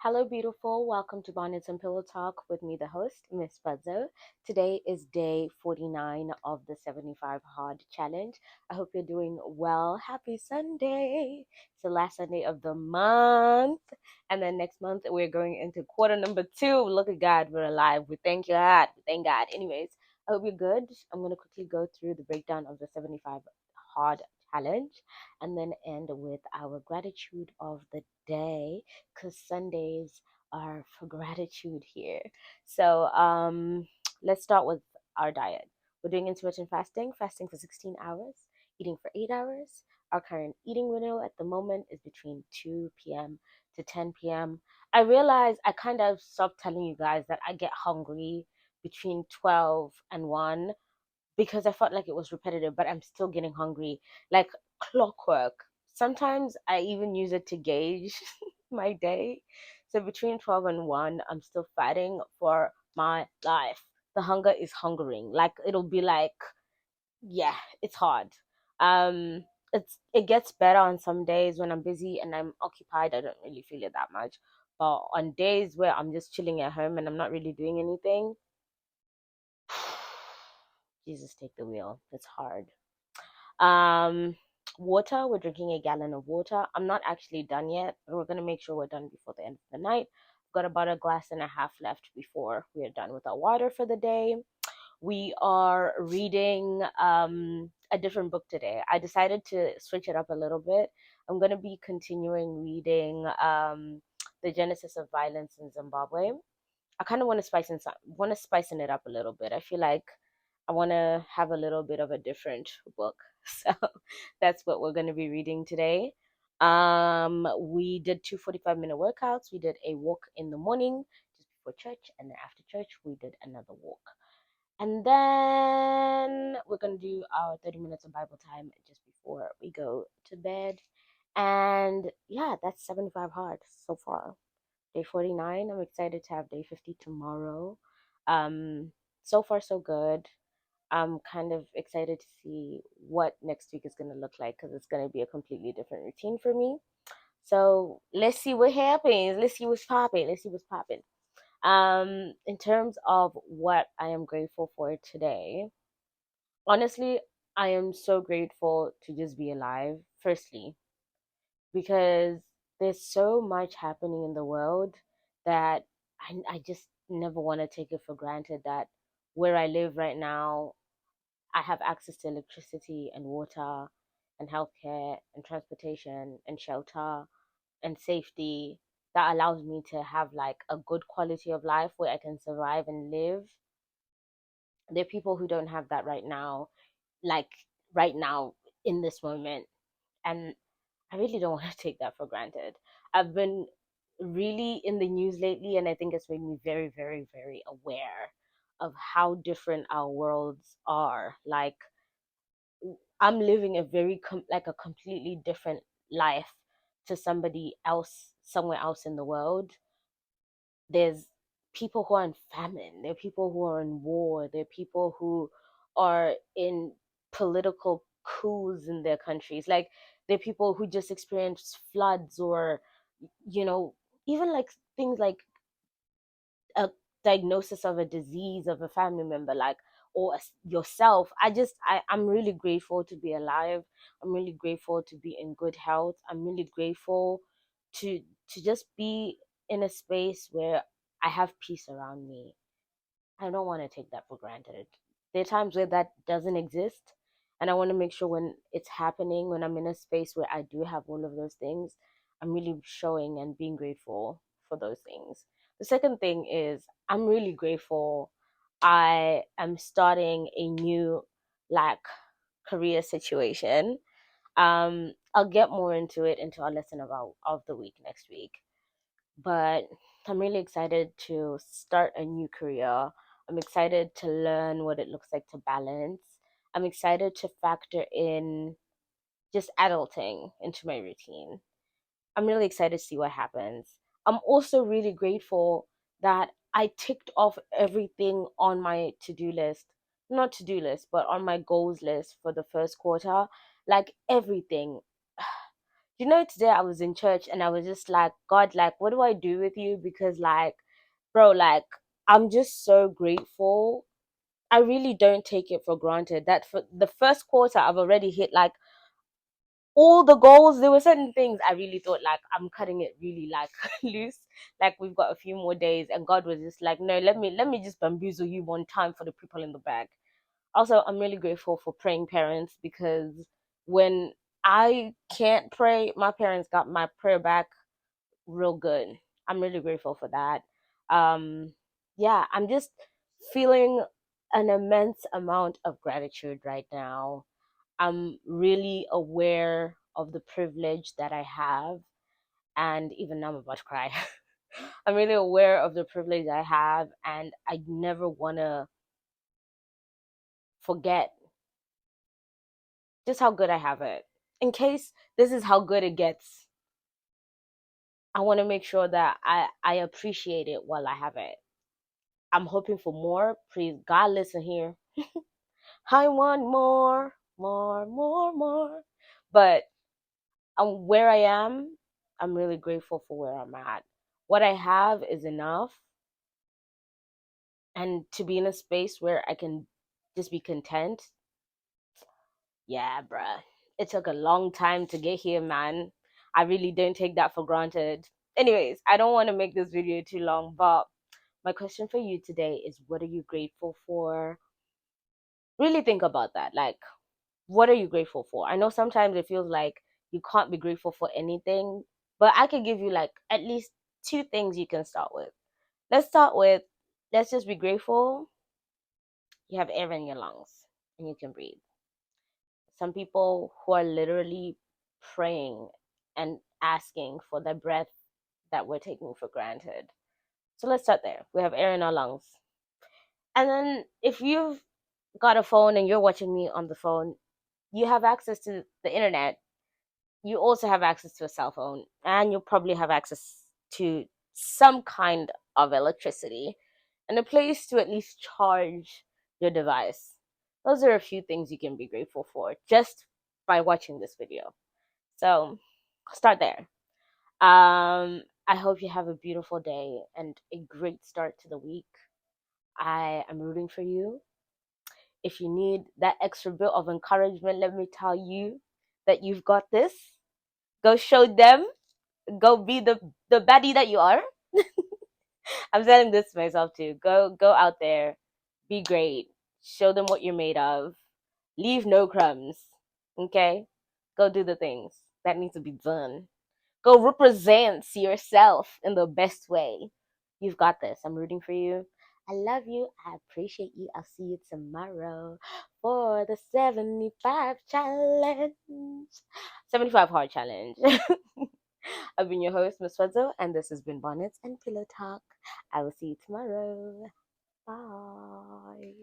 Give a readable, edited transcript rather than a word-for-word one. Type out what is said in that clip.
Hello, beautiful. Welcome to Bonnets and Pillow Talk with me, the host, Miss Buzzo. Today is day 49 of the 75 Hard Challenge. I hope you're doing well. Happy Sunday. It's the last Sunday of the month. And then next month, we're going into quarter number two. Look at God, we're alive. We thank God. We thank God. Anyways, I hope you're good. I'm going to quickly go through the breakdown of the 75 Hard Challenge and then end with our gratitude of the day because Sundays are for gratitude here. So let's start with our diet. We're doing intermittent fasting for 16 hours, eating for 8 hours. Our current eating window at the moment is between 2 p.m. to 10 p.m. I realize I kind of stopped telling you guys that I get hungry between 12 and 1 because I felt like it was repetitive, but I'm still getting hungry like clockwork. Sometimes I even use it to gauge my day. So between 12 and 1, I'm still fighting for my life. The hunger is hungering. Like it'll be like, yeah, it's hard. Um it gets better on some days when I'm busy and I'm occupied. I don't really feel it that much. But on days where I'm just chilling at home and I'm not really doing anything, Jesus take the wheel. It's hard. Um, Water. We're drinking a gallon of water. I'm not actually done yet, but we're gonna make sure we're done before the end of the night. We've got about a glass and a half left before we are done with our water for the day. We are reading a different book today. I decided to switch it up a little bit. I'm gonna be continuing reading The Genesis of Violence in Zimbabwe. I kind of want to spice it up a little bit. I feel like I want to have a little bit of a different book. So that's what we're going to be reading today. We did two 45-minute workouts. We did a walk in the morning just before church, and then after church, we did another walk. And then we're going to do our 30 minutes of Bible time just before we go to bed. And yeah, that's 75 hard so far. Day 49. I'm excited to have day 50 tomorrow. Um, so far, so good. I'm kind of excited to see what next week is going to look like because it's going to be a completely different routine for me. So let's see what happens. Let's see what's popping. Let's see what's popping. In terms of what I am grateful for today, honestly, I am so grateful to just be alive, firstly, because there's so much happening in the world that I just never want to take it for granted that where I live right now, I have access to electricity and water and healthcare and transportation and shelter and safety that allows me to have like a good quality of life where I can survive and live. There are people who don't have that like right now in this moment. And I really don't want to take that for granted. I've been really in the news lately, and I think it's made me very, very, very aware of how different our worlds are. Like, I'm living a like a completely different life to somebody else, somewhere else in the world. There's people who are in famine, there are people who are in war, there are people who are in political coups in their countries. Like there are people who just experienced floods or you know, even like things like a diagnosis of a disease of a family member, like or yourself. I'm really grateful to be alive. I'm really grateful to be in good health. I'm really grateful to to just be in a space where I have peace around me. I don't want to take that for granted. There are times where that doesn't exist, and I want to make sure when it's happening, when I'm in a space where I do have all of those things, I'm really showing and being grateful for those things. The second thing is I'm really grateful I am starting a new like career situation. I'll get more into it into our lesson about of the week next week, but I'm really excited to start a new career. I'm excited to learn what it looks like to balance. I'm excited to factor in just adulting into my routine. I'm really excited to see what happens. I'm also really grateful that I ticked off everything on my to-do list. Not to-do list, but on my goals list for the first quarter. Like everything. You know, today I was in church and I was just like, God, like, what do I do with you? Because, like, bro, like, I'm just so grateful. I really don't take it for granted that for the first quarter, I've already hit like all the goals. There were certain things I really thought like I'm cutting it really like loose. Like we've got a few more days, and God was just like, no, let me just bamboozle you one time for the people in the back. Also, I'm really grateful for praying parents because when I can't pray, my parents got my prayer back real good. I'm really grateful for that. Yeah, I'm just feeling an immense amount of gratitude right now. I'm really aware of the privilege that I have, and even now I'm about to cry. I'm really aware of the privilege I have, and I never want to forget just how good I have it. In case this is how good it gets, I want to make sure that I appreciate it while I have it. I'm hoping for more. Please, God, listen here. I want more, more, more, more. But where I am, I'm really grateful for where I'm at. What I have is enough. And to be in a space where I can just be content, yeah, bruh. It took a long time to get here, man. I really don't take that for granted. Anyways, I don't want to make this video too long, but my question for you today is what are you grateful for? Really think about that. Like, what are you grateful for? I know sometimes it feels like you can't be grateful for anything, but I could give you like at least two things you can start with. Let's start with let's just be grateful you have air in your lungs and you can breathe. Some people who are literally praying and asking for the breath that we're taking for granted. So let's start there. We have air in our lungs. And then if you've got a phone and you're watching me on the phone, you have access to the internet. You also have access to a cell phone, and you'll probably have access to some kind of electricity and a place to at least charge your device. Those are a few things you can be grateful for just by watching this video. So start there. I hope you have a beautiful day and a great start to the week. I am rooting for you. If you need that extra bit of encouragement, let me tell you that you've got this. Go show them. Go be the baddie that you are. I'm telling this to myself too. Go out there, be great. Show them what you're made of. Leave no crumbs. Okay? Go do the things that need to be done. Go represent yourself in the best way. You've got this. I'm rooting for you. I love you. I appreciate you. I'll see you tomorrow for the 75 challenge. 75 hard challenge. I've been your host, Miss Fuzzo, and this has been Bonnets and Pillow Talk. I will see you tomorrow. Bye.